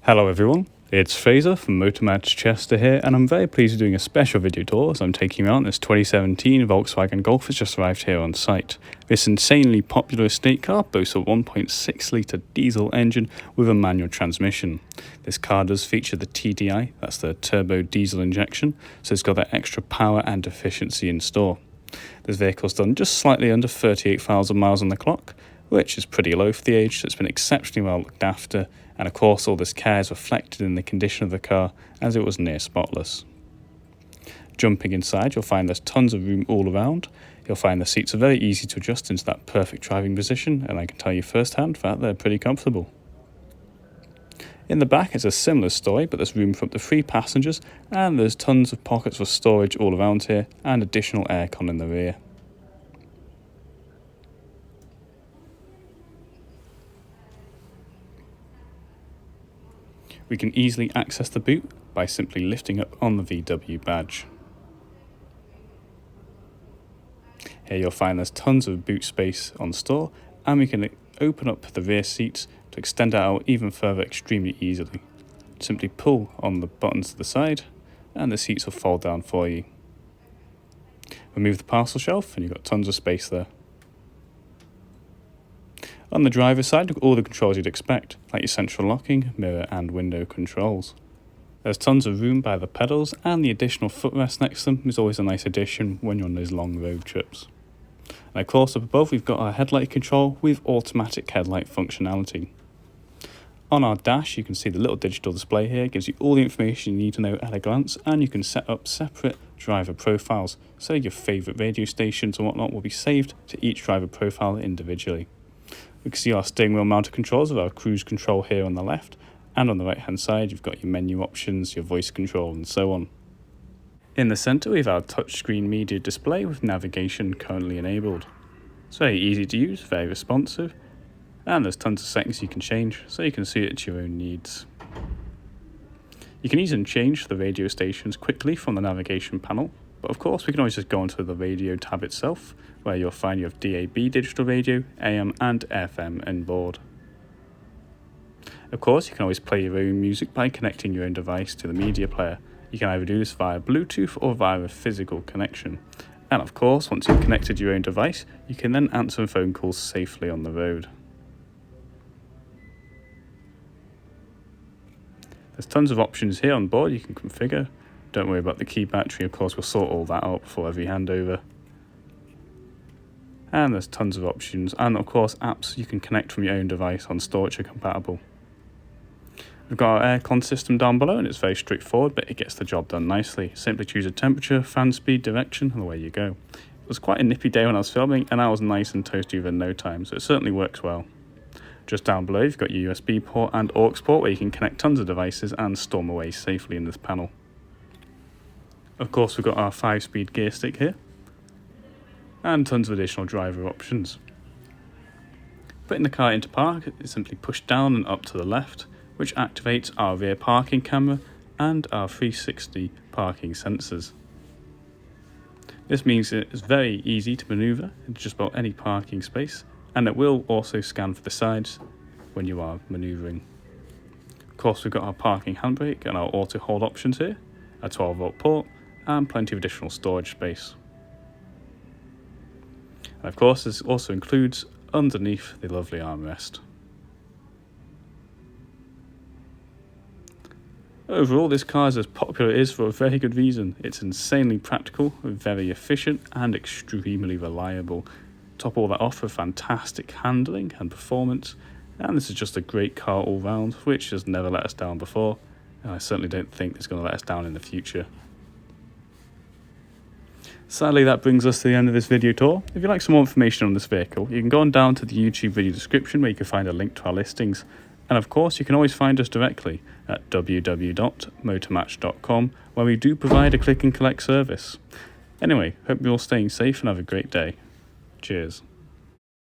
Hello everyone, it's Fraser from Motormatch Chester here, and I'm very pleased to be doing a special video tour as I'm taking you out this 2017 Volkswagen Golf that's just arrived here on site. This insanely popular estate car boasts a 1.6 litre diesel engine with a manual transmission. This car does feature the TDI, that's the turbo diesel injection, so it's got that extra power and efficiency in store. This vehicle's done just slightly under 38,000 miles on the clock, which is pretty low for the age, so it's been exceptionally well looked after, and of course all this care is reflected in the condition of the car as it was near spotless. Jumping inside, you'll find there's tons of room all around. You'll find the seats are very easy to adjust into that perfect driving position, and I can tell you firsthand that they're pretty comfortable. In the back it's a similar story, but there's room for up to 3 passengers, and there's tons of pockets for storage all around here and additional aircon in the rear. We can easily access the boot by simply lifting up on the VW badge. Here you'll find there's tons of boot space on store, and we can open up the rear seats to extend it out even further extremely easily. Simply pull on the buttons to the side and the seats will fold down for you. Remove the parcel shelf and you've got tons of space there. On the driver's side, you've got all the controls you'd expect, like your central locking, mirror and window controls. There's tons of room by the pedals, and the additional footrest next to them is always a nice addition when you're on those long road trips. And of course up above we've got our headlight control with automatic headlight functionality. On our dash you can see the little digital display here, it gives you all the information you need to know at a glance, and you can set up separate driver profiles, so your favourite radio stations and whatnot will be saved to each driver profile individually. We can see our steering wheel mounted controls with our cruise control here on the left, and on the right hand side you've got your menu options, your voice control and so on. In the centre we have our touchscreen media display with navigation currently enabled. It's very easy to use, very responsive, and there's tons of settings you can change so you can see it to your own needs. You can easily change the radio stations quickly from the navigation panel, but of course we can always just go onto the radio tab itself, where you'll find you have DAB digital radio, AM and FM on board. Of course you can always play your own music by connecting your own device to the media player. You can either do this via Bluetooth or via a physical connection. And of course once you've connected your own device, you can then answer phone calls safely on the road. There's tons of options here on board you can configure. Don't worry about the key battery, of course we'll sort all that out before every handover. And there's tons of options, and of course apps you can connect from your own device on store which are compatible. We've got our aircon system down below, and it's very straightforward, but it gets the job done nicely. Simply choose a temperature, fan speed, direction, and away you go. It was quite a nippy day when I was filming, and I was nice and toasty within no time, so it certainly works well. Just down below you've got your USB port and aux port where you can connect tons of devices and store them away safely in this panel. Of course we've got our 5-speed gear stick here, and tons of additional driver options. Putting the car into park is simply push down and up to the left, which activates our rear parking camera and our 360 parking sensors. This means it is very easy to manoeuvre into just about any parking space, and it will also scan for the sides when you are manoeuvring. Of course we've got our parking handbrake and our auto hold options here, a 12-volt port and plenty of additional storage space. And of course this also includes underneath the lovely armrest. Overall this car is as popular as it is for a very good reason. It's insanely practical, very efficient and extremely reliable. Top all that off with fantastic handling and performance, and this is just a great car all round which has never let us down before, and I certainly don't think it's going to let us down in the future. Sadly that brings us to the end of this video tour. If you'd like some more information on this vehicle, you can go on down to the YouTube video description where you can find a link to our listings, and of course you can always find us directly at www.motormatch.com where we do provide a click and collect service. Anyway, hope you're all staying safe and have a great day. Cheers.